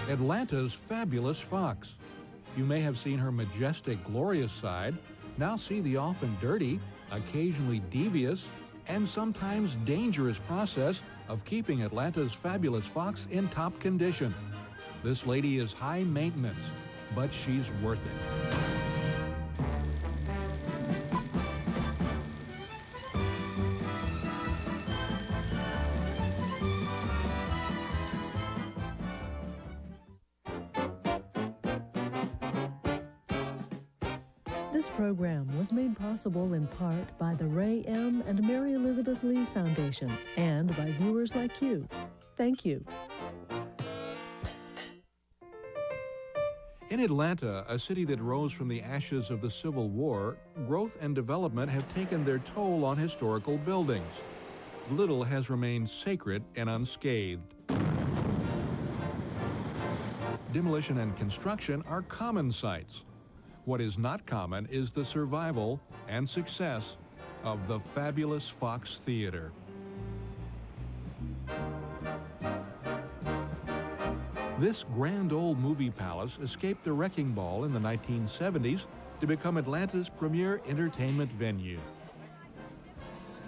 Atlanta's fabulous fox. You may have seen her majestic, glorious side. Now see the often dirty, occasionally devious, and sometimes dangerous process of keeping Atlanta's fabulous fox in top condition. This lady is high maintenance, but she's worth it. This program was made possible in part by the Ray M. and Mary Elizabeth Lee Foundation and by viewers like you. Thank you. In Atlanta, a city that rose from the ashes of the Civil War, growth and development have taken their toll on historical buildings. Little has remained sacred and unscathed. Demolition and construction are common sights. What is not common is the survival and success of the fabulous Fox Theater. This grand old movie palace escaped the wrecking ball in the 1970s to become Atlanta's premier entertainment venue.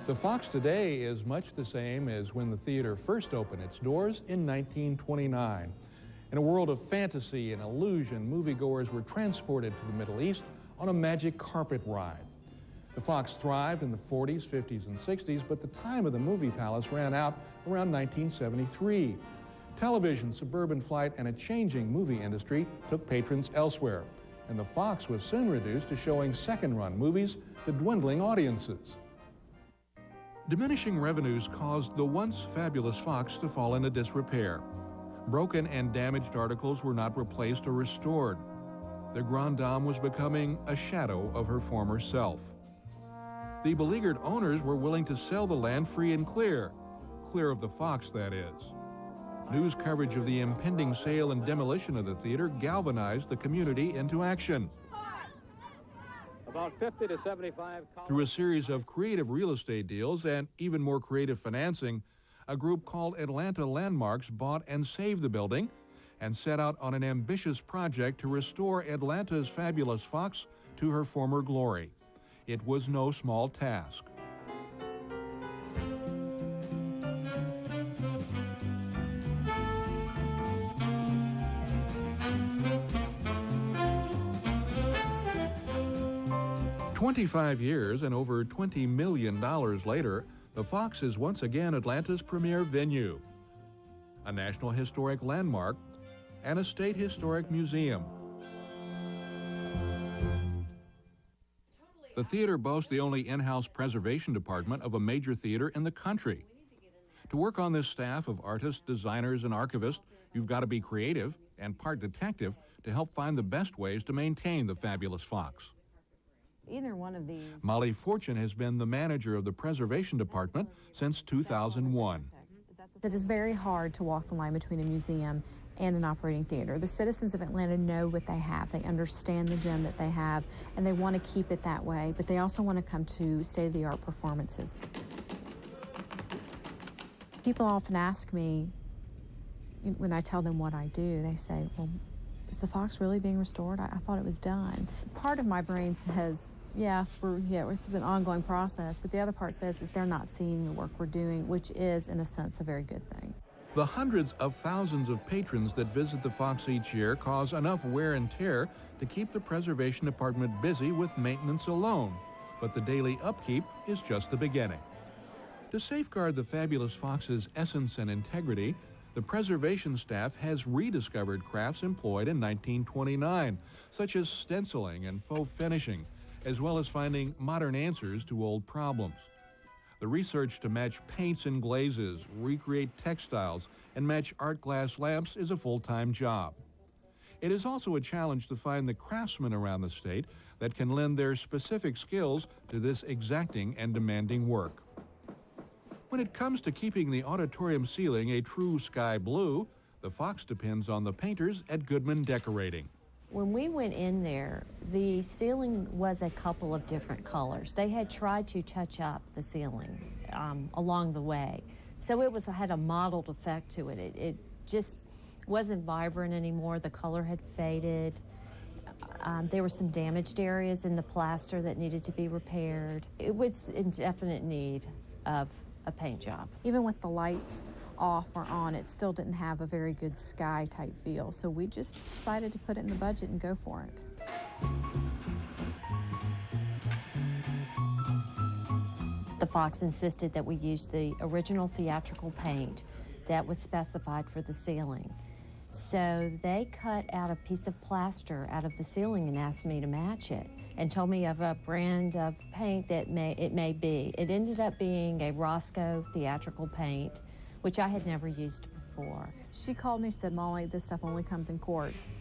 The Fox today is much the same as when the theater first opened its doors in 1929. In a world of fantasy and illusion, moviegoers were transported to the Middle East on a magic carpet ride. The Fox thrived in the 40s, 50s, and 60s, but the time of the movie palace ran out around 1973. Television, suburban flight, and a changing movie industry took patrons elsewhere, and the Fox was soon reduced to showing second-run movies to dwindling audiences. Diminishing revenues caused the once fabulous Fox to fall into disrepair. Broken and damaged articles were not replaced or restored. The Grande Dame was becoming a shadow of her former self. The beleaguered owners were willing to sell the land free and clear of the Fox, that is. News coverage of the impending sale and demolition of the theater galvanized the community into action. About 50 to 75. Through a series of creative real estate deals and even more creative financing, a group called Atlanta Landmarks bought and saved the building and set out on an ambitious project to restore Atlanta's fabulous Fox to her former glory. It was no small task. "25 years and over $20 million later, the Fox is once again Atlanta's premier venue, a National Historic Landmark, and a State Historic Museum. The theater boasts the only in-house preservation department of a major theater in the country. To work on this staff of artists, designers, and archivists, you've got to be creative and part detective to help find the best ways to maintain the fabulous Fox. Either one of these. Molly Fortune has been the manager of the preservation department since 2001. It is very hard to walk the line between a museum and an operating theater. The citizens of Atlanta know what they have. They understand the gem that they have, and they want to keep it that way, but they also want to come to state-of-the-art performances. People often ask me, when I tell them what I do, they say, well, is the Fox really being restored? I thought it was done. Part of my brain says, yes, this is an ongoing process, but the other part says is they're not seeing the work we're doing, which is, in a sense, a very good thing. The hundreds of thousands of patrons that visit the Fox each year cause enough wear and tear to keep the preservation department busy with maintenance alone, but the daily upkeep is just the beginning. To safeguard the fabulous Fox's essence and integrity, the preservation staff has rediscovered crafts employed in 1929, such as stenciling and faux finishing, as well as finding modern answers to old problems. The research to match paints and glazes, recreate textiles, and match art glass lamps is a full-time job. It is also a challenge to find the craftsmen around the state that can lend their specific skills to this exacting and demanding work. When it comes to keeping the auditorium ceiling a true sky blue, the Fox depends on the painters at Goodman Decorating. When we went in there, the ceiling was a couple of different colors. They had tried to touch up the ceiling along the way. So it had a mottled effect to it. It just wasn't vibrant anymore. The color had faded. There were some damaged areas in the plaster that needed to be repaired. It was in definite need of a paint job. Even with the lights off or on, it still didn't have a very good sky type feel. So we just decided to put it in the budget and go for it. The Fox insisted that we use the original theatrical paint that was specified for the ceiling. So they cut out a piece of plaster out of the ceiling and asked me to match it, and told me of a brand of paint that it may be. It ended up being a Roscoe theatrical paint, which I had never used before. She called me, she said, "Molly, this stuff only comes in quarts."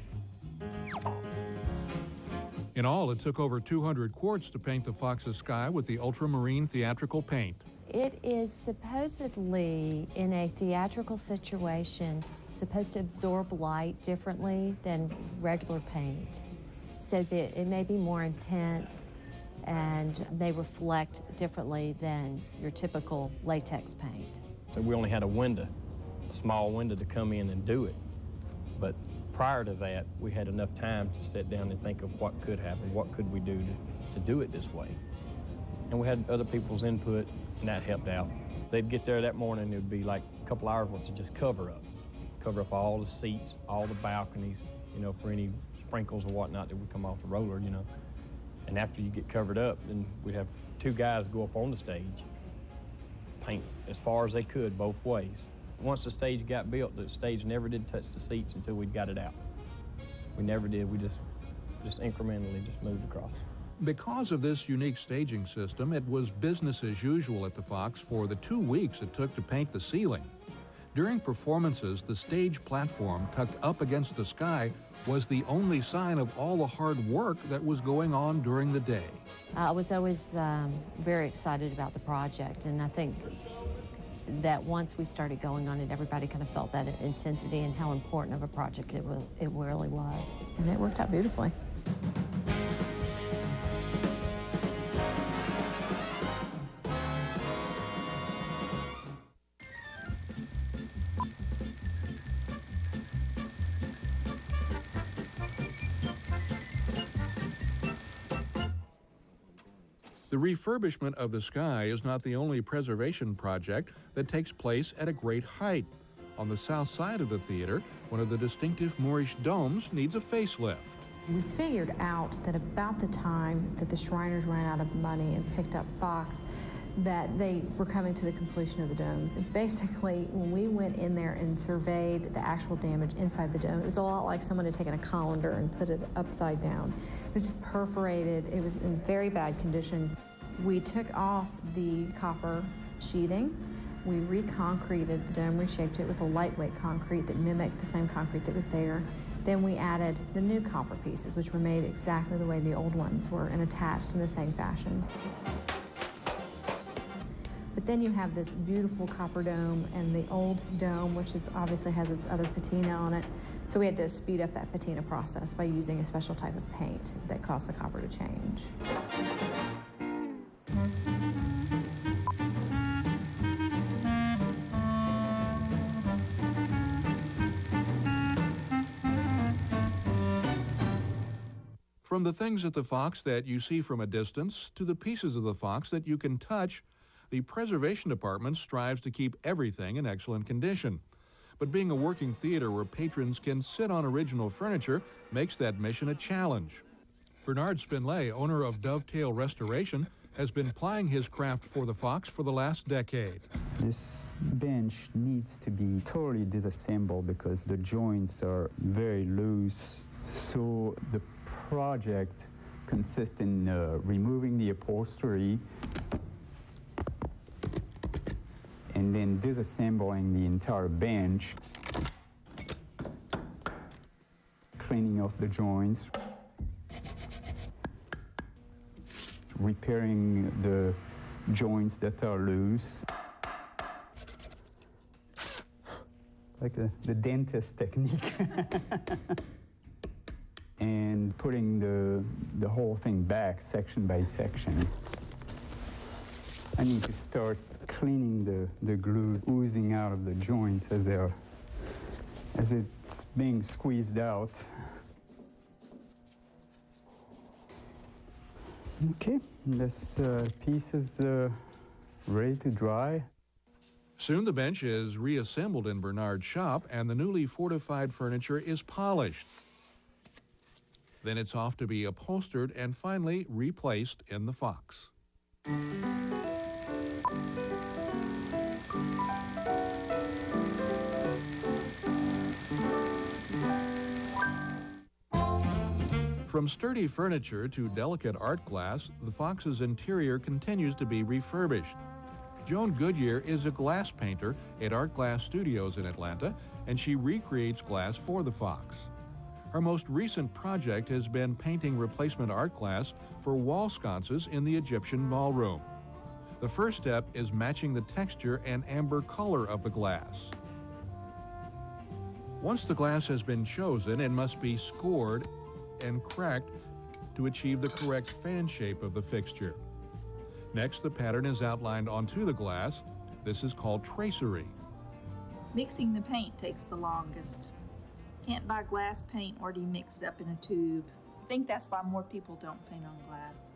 In all, it took over 200 quarts to paint the Fox's sky with the ultramarine theatrical paint. It is supposedly, in a theatrical situation, supposed to absorb light differently than regular paint, so that it may be more intense and may reflect differently than your typical latex paint. So we only had a window, a small window to come in and do it. But prior to that, we had enough time to sit down and think of what could happen, what could we do to do it this way. And we had other people's input, and that helped out. They'd get there that morning, it would be like a couple hours worth of just cover up all the seats, all the balconies, you know, for any sprinkles or whatnot that would come off the roller, you know. And after you get covered up, then we'd have two guys go up on the stage, paint as far as they could both ways. Once the stage got built, the stage never did touch the seats until we got it out. We never did. We just incrementally just moved across. Because of this unique staging system, it was business as usual at the Fox for the 2 weeks it took to paint the ceiling. During performances, the stage platform tucked up against the sky was the only sign of all the hard work that was going on during the day. I was always very excited about the project, and I think that once we started going on it, everybody kind of felt that intensity and how important of a project it really was. And it worked out beautifully. The refurbishment of the sky is not the only preservation project that takes place at a great height. On the south side of the theater, one of the distinctive Moorish domes needs a facelift. We figured out that about the time that the Shriners ran out of money and picked up Fox, that they were coming to the completion of the domes. And basically, when we went in there and surveyed the actual damage inside the dome, it was a lot like someone had taken a colander and put it upside down. It was just perforated. It was in very bad condition. We took off the copper sheathing. We reconcreted the dome, reshaped it with a lightweight concrete that mimicked the same concrete that was there. Then we added the new copper pieces, which were made exactly the way the old ones were and attached in the same fashion. But then you have this beautiful copper dome and the old dome, which obviously has its other patina on it. So we had to speed up that patina process by using a special type of paint that caused the copper to change. From the things at the Fox that you see from a distance to the pieces of the Fox that you can touch, the Preservation Department strives to keep everything in excellent condition. But being a working theater where patrons can sit on original furniture makes that mission a challenge. Bernard Spinlay, owner of Dovetail Restoration, has been plying his craft for the Fox for the last decade. This bench needs to be totally disassembled because the joints are very loose. So the project consists in removing the upholstery and then disassembling the entire bench, cleaning off the joints, repairing the joints that are loose, like the dentist technique, and putting the whole thing back section by section. I need to start cleaning the glue oozing out of the joints as as it's being squeezed out. Okay, this piece is ready to dry. Soon the bench is reassembled in Bernard's shop and the newly fortified furniture is polished. Then it's off to be upholstered and finally replaced in the Fox. From sturdy furniture to delicate art glass, the Fox's interior continues to be refurbished. Joan Goodyear is a glass painter at Art Glass Studios in Atlanta, and she recreates glass for the Fox. Her most recent project has been painting replacement art glass for wall sconces in the Egyptian ballroom. The first step is matching the texture and amber color of the glass. Once the glass has been chosen, it must be scored and cracked to achieve the correct fan shape of the fixture. Next, the pattern is outlined onto the glass. This is called tracery. Mixing the paint takes the longest. Can't buy glass paint already mixed up in a tube. I think that's why more people don't paint on glass.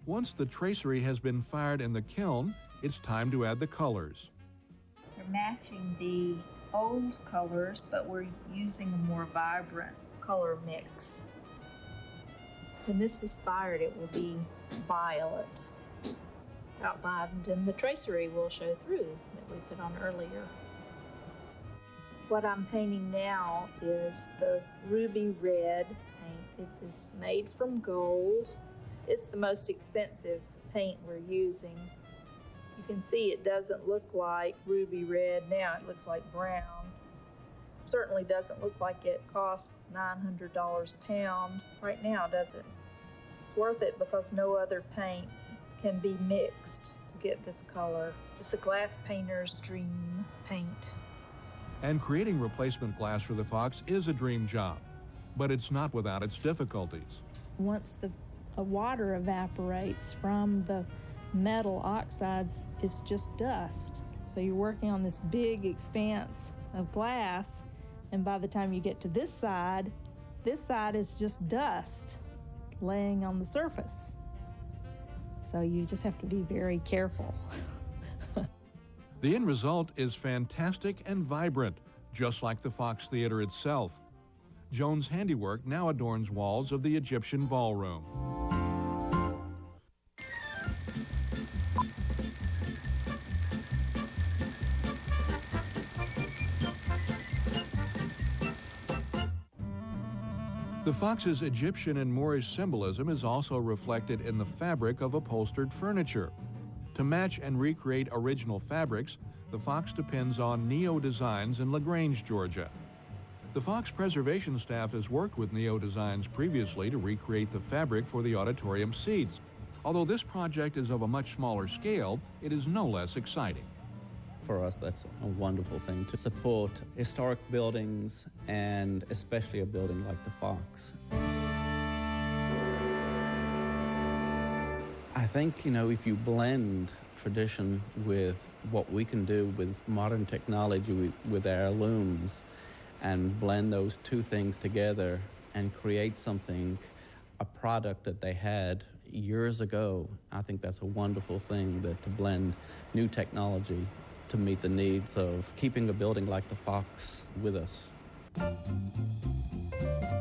Once the tracery has been fired in the kiln, it's time to add the colors. We're matching the old colors, but we're using a more vibrant color mix. When this is fired, it will be violet, outlined, and the tracery will show through that we put on earlier. What I'm painting now is the ruby red paint. It is made from gold. It's the most expensive paint we're using. You can see it doesn't look like ruby red now, it looks like brown. Certainly doesn't look like it costs $900 a pound right now, does it? It's worth it because no other paint can be mixed to get this color. It's a glass painter's dream paint. And creating replacement glass for the Fox is a dream job, but it's not without its difficulties. Once the water evaporates from the metal oxides, it's just dust. So you're working on this big expanse of glass, and by the time you get to this side is just dust laying on the surface. So you just have to be very careful. The end result is fantastic and vibrant, just like the Fox Theater itself. Joan's handiwork now adorns walls of the Egyptian ballroom. The Fox's Egyptian and Moorish symbolism is also reflected in the fabric of upholstered furniture. To match and recreate original fabrics, the Fox depends on Neo Designs in LaGrange, Georgia. The Fox preservation staff has worked with Neo Designs previously to recreate the fabric for the auditorium seats. Although this project is of a much smaller scale, it is no less exciting. For us, that's a wonderful thing to support historic buildings, and especially a building like the Fox. I think, if you blend tradition with what we can do with modern technology, with heirlooms, and blend those two things together and create something, a product that they had years ago, I think that's a wonderful thing, that to blend new technology to meet the needs of keeping a building like the Fox with us.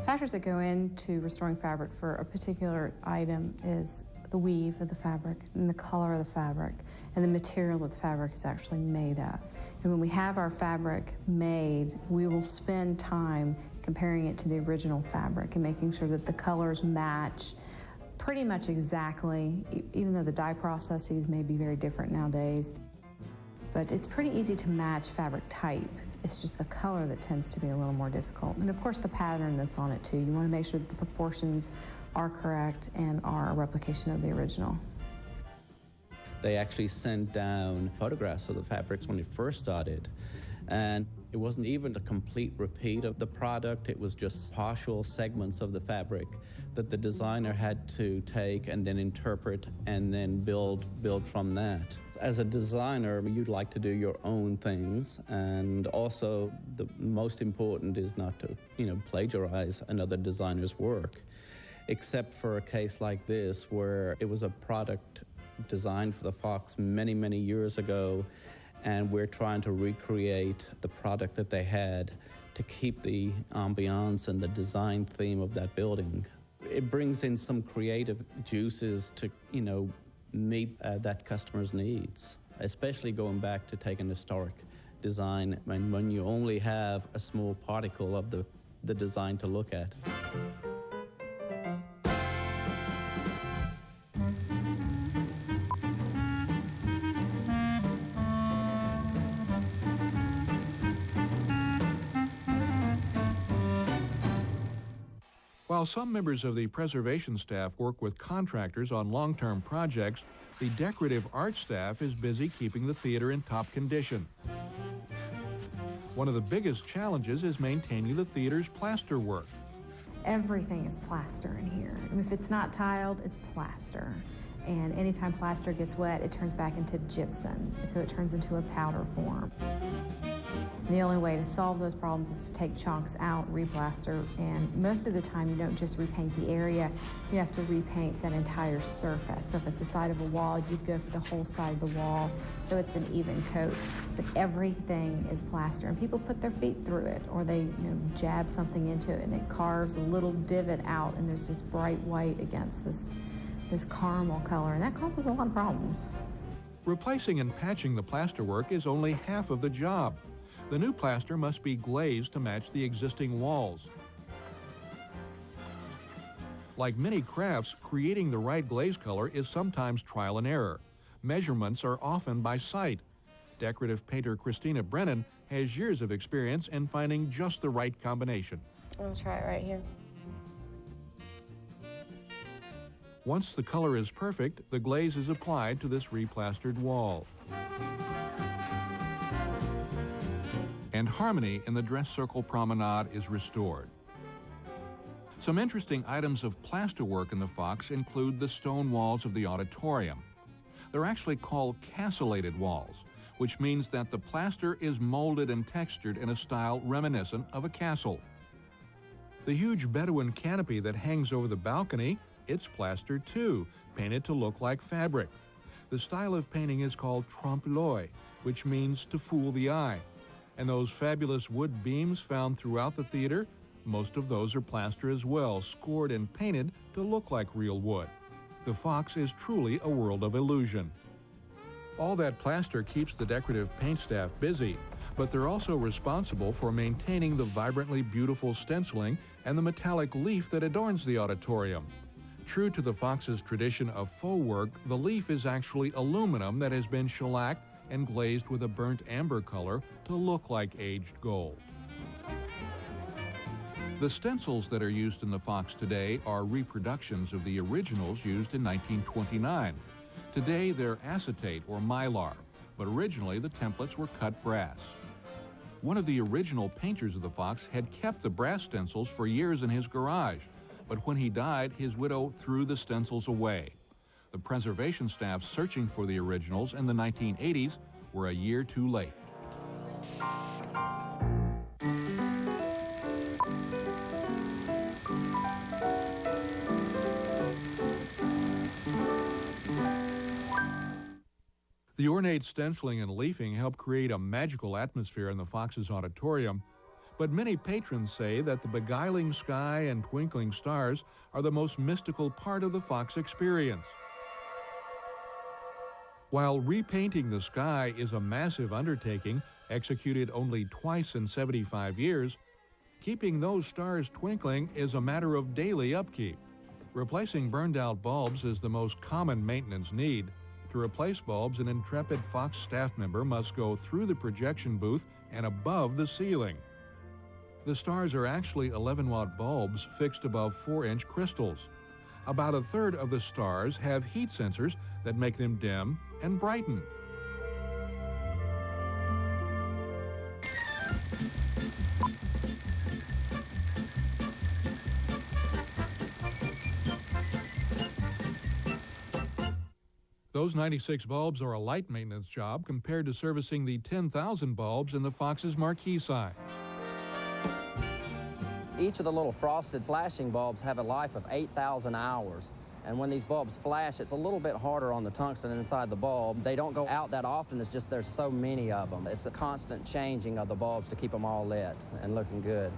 Factors that go into restoring fabric for a particular item is the weave of the fabric and the color of the fabric and the material that the fabric is actually made of. And when we have our fabric made, we will spend time comparing it to the original fabric and making sure that the colors match pretty much exactly, even though the dye processes may be very different nowadays. But it's pretty easy to match fabric type. It's just the color that tends to be a little more difficult. And of course the pattern that's on it too. You want to make sure that the proportions are correct and are a replication of the original. They actually sent down photographs of the fabrics when it first started, and it wasn't even a complete repeat of the product. It was just partial segments of the fabric that the designer had to take and then interpret and then build from that. As a designer, you'd like to do your own things, and also the most important is not to, plagiarize another designer's work, except for a case like this where it was a product designed for the Fox many, many years ago, and we're trying to recreate the product that they had to keep the ambiance and the design theme of that building. It brings in some creative juices to, meet that customer's needs, especially going back to taking historic design when you only have a small particle of the design to look at. While some members of the preservation staff work with contractors on long-term projects, the decorative art staff is busy keeping the theater in top condition. One of the biggest challenges is maintaining the theater's plaster work. Everything is plaster in here. If it's not tiled, it's plaster. And anytime plaster gets wet, it turns back into gypsum, so it turns into a powder form. The only way to solve those problems is to take chunks out, replaster, and most of the time you don't just repaint the area, you have to repaint that entire surface. So if it's the side of a wall, you'd go for the whole side of the wall, so it's an even coat. But everything is plaster, and people put their feet through it, or they jab something into it, and it carves a little divot out, and there's this bright white against this caramel color, and that causes a lot of problems. Replacing and patching the plasterwork is only half of the job. The new plaster must be glazed to match the existing walls. Like many crafts, creating the right glaze color is sometimes trial and error. Measurements are often by sight. Decorative painter Christina Brennan has years of experience in finding just the right combination. I'll try it right here. Once the color is perfect, the glaze is applied to this replastered wall. And harmony in the dress circle promenade is restored. Some interesting items of plasterwork in the Fox include the stone walls of the auditorium. They're actually called castellated walls, which means that the plaster is molded and textured in a style reminiscent of a castle. The huge Bedouin canopy that hangs over the balcony, it's plastered too, painted to look like fabric. The style of painting is called trompe-l'oeil, which means to fool the eye. And those fabulous wood beams found throughout the theater, most of those are plaster as well, scored and painted to look like real wood. The Fox is truly a world of illusion. All that plaster keeps the decorative paint staff busy, but they're also responsible for maintaining the vibrantly beautiful stenciling and the metallic leaf that adorns the auditorium. True to the Fox's tradition of faux work, the leaf is actually aluminum that has been shellacked and glazed with a burnt amber color to look like aged gold. The stencils that are used in the Fox today are reproductions of the originals used in 1929. Today they're acetate or mylar, but originally the templates were cut brass. One of the original painters of the Fox had kept the brass stencils for years in his garage, but when he died, his widow threw the stencils away. The preservation staff searching for the originals in the 1980s were a year too late. The ornate stenciling and leafing help create a magical atmosphere in the Fox's auditorium, but many patrons say that the beguiling sky and twinkling stars are the most mystical part of the Fox experience. While repainting the sky is a massive undertaking, executed only twice in 75 years, keeping those stars twinkling is a matter of daily upkeep. Replacing burned-out bulbs is the most common maintenance need. To replace bulbs, an intrepid Fox staff member must go through the projection booth and above the ceiling. The stars are actually 11-watt bulbs fixed above 4-inch crystals. About a third of the stars have heat sensors that make them dim and brighten. Those 96 bulbs are a light maintenance job compared to servicing the 10,000 bulbs in the Fox's marquee sign. Each of the little frosted flashing bulbs have a life of 8,000 hours. And when these bulbs flash, it's a little bit harder on the tungsten inside the bulb. They don't go out that often, it's just there's so many of them. It's a constant changing of the bulbs to keep them all lit and looking good.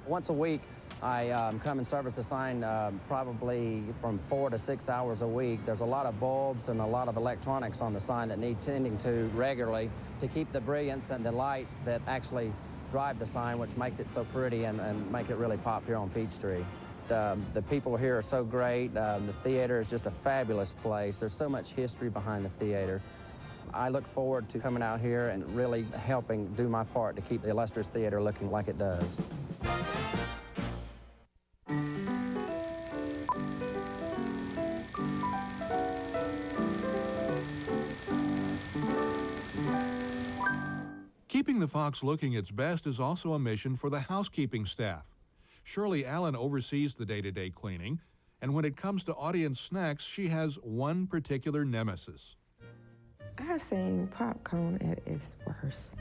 Once a week, I come and service the sign probably from 4 to 6 hours a week. There's a lot of bulbs and a lot of electronics on the sign that need tending to regularly to keep the brilliance and the lights that actually drive the sign, which makes it so pretty and make it really pop here on Peachtree. The people here are so great. The theater is just a fabulous place. There's so much history behind the theater. I look forward to coming out here and really helping do my part to keep the illustrious theater looking like it does. Keeping the Fox looking its best is also a mission for the housekeeping staff. Shirley Allen oversees the day-to-day cleaning, and when it comes to audience snacks, she has one particular nemesis. I seen popcorn at its worst.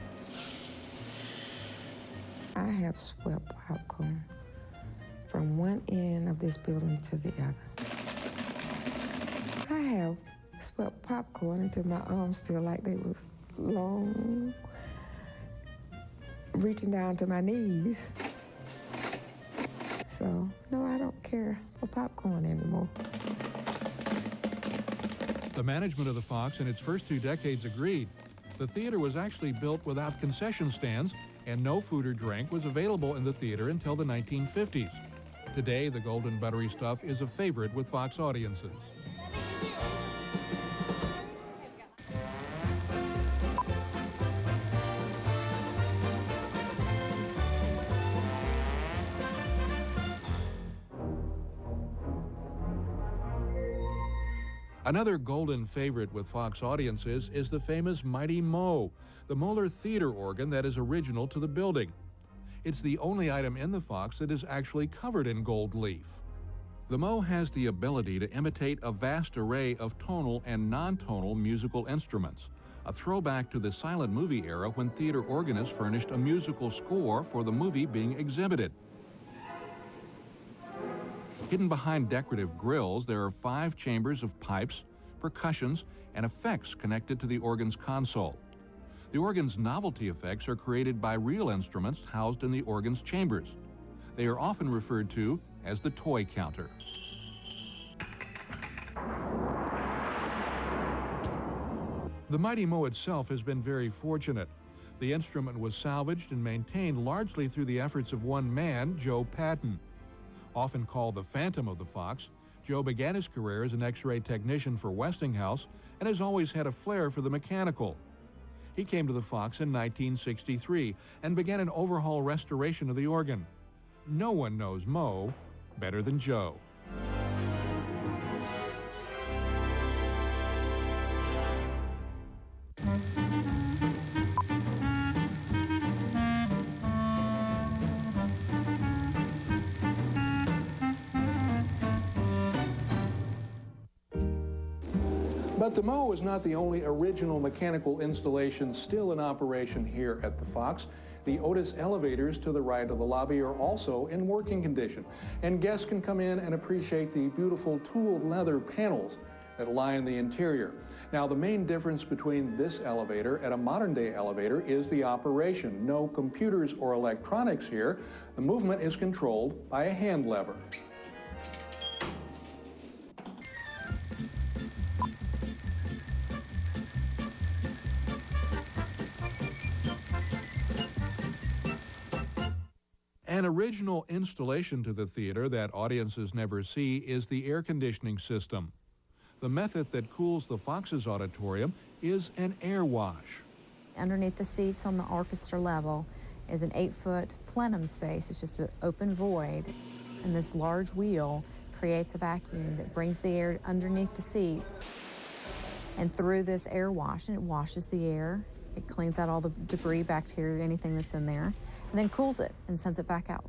I have swept popcorn from one end of this building to the other. I have swept popcorn until my arms feel like they was long, reaching down to my knees. So, no, I don't care for popcorn anymore. The management of the Fox in its first 2 decades agreed. The theater was actually built without concession stands, and no food or drink was available in the theater until the 1950s. Today, the golden buttery stuff is a favorite with Fox audiences. Another golden favorite with Fox audiences is the famous Mighty Mo, the Moeller theater organ that is original to the building. It's the only item in the Fox that is actually covered in gold leaf. The Mo has the ability to imitate a vast array of tonal and non-tonal musical instruments, a throwback to the silent movie era when theater organists furnished a musical score for the movie being exhibited. Hidden behind decorative grills, there are 5 chambers of pipes, percussions, and effects connected to the organ's console. The organ's novelty effects are created by real instruments housed in the organ's chambers. They are often referred to as the toy counter. The Mighty Mo itself has been very fortunate. The instrument was salvaged and maintained largely through the efforts of one man, Joe Patton. Often called the Phantom of the Fox, Joe began his career as an X-ray technician for Westinghouse and has always had a flair for the mechanical. He came to the Fox in 1963 and began an overhaul restoration of the organ. No one knows Mo better than Joe. But the Mo is not the only original mechanical installation still in operation here at the Fox. The Otis elevators to the right of the lobby are also in working condition, and guests can come in and appreciate the beautiful tooled leather panels that line the interior. Now, the main difference between this elevator and a modern-day elevator is the operation. No computers or electronics here. The movement is controlled by a hand lever. An original installation to the theater that audiences never see is the air conditioning system. The method that cools the Fox's auditorium is an air wash. Underneath the seats on the orchestra level is an 8-foot plenum space. It's just an open void, and this large wheel creates a vacuum that brings the air underneath the seats and through this air wash, and it washes the air. It cleans out all the debris, bacteria, anything that's in there, and then cools it and sends it back out.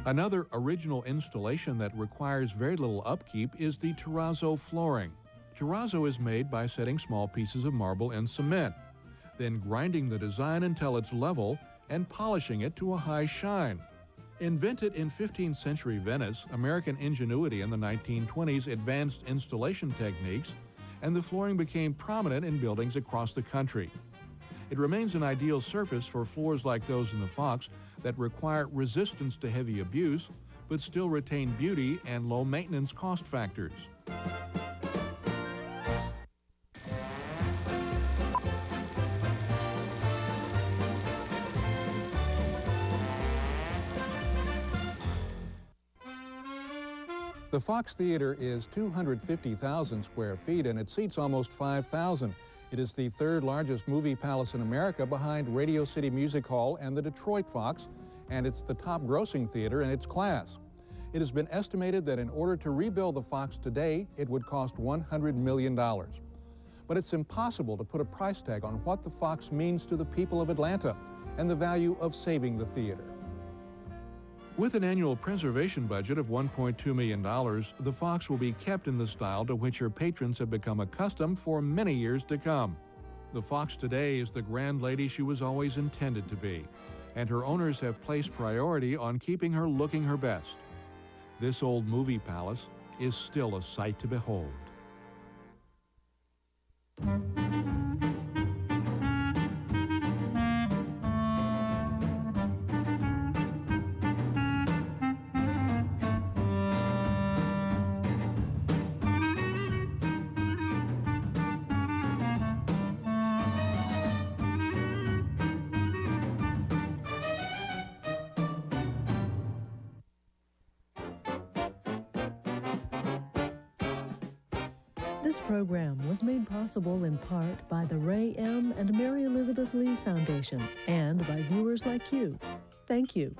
Another original installation that requires very little upkeep is the terrazzo flooring. Terrazzo is made by setting small pieces of marble in cement, then grinding the design until it's level and polishing it to a high shine. Invented in 15th century Venice, American ingenuity in the 1920s advanced installation techniques, and the flooring became prominent in buildings across the country. It remains an ideal surface for floors like those in the Fox that require resistance to heavy abuse, but still retain beauty and low maintenance cost factors. The Fox Theater is 250,000 square feet and it seats almost 5,000. It is the third largest movie palace in America behind Radio City Music Hall and the Detroit Fox, and it's the top grossing theater in its class. It has been estimated that in order to rebuild the Fox today, it would cost $100 million. But it's impossible to put a price tag on what the Fox means to the people of Atlanta and the value of saving the theater. With an annual preservation budget of $1.2 million, the Fox will be kept in the style to which her patrons have become accustomed for many years to come. The Fox today is the grand lady she was always intended to be, and her owners have placed priority on keeping her looking her best. This old movie palace is still a sight to behold. This program was made possible in part by the Ray M. and Mary Elizabeth Lee Foundation and by viewers like you. Thank you.